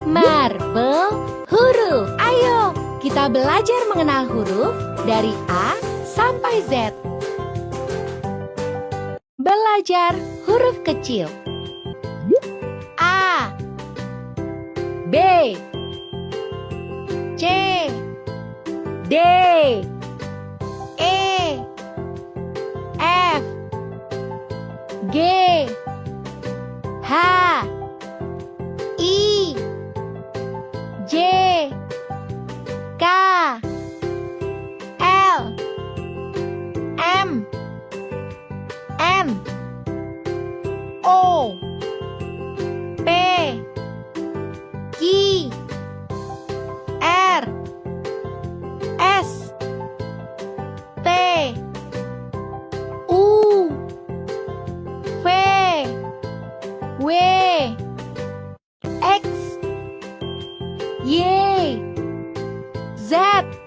Marble huruf. Ayo, kita belajar mengenal huruf dari A sampai Z. Belajar huruf kecil. A, B, C, D, E, F, G, H, I, J, K, L, M, N, O, P, Q, R, S, T, U, V, W, X, Y, Z.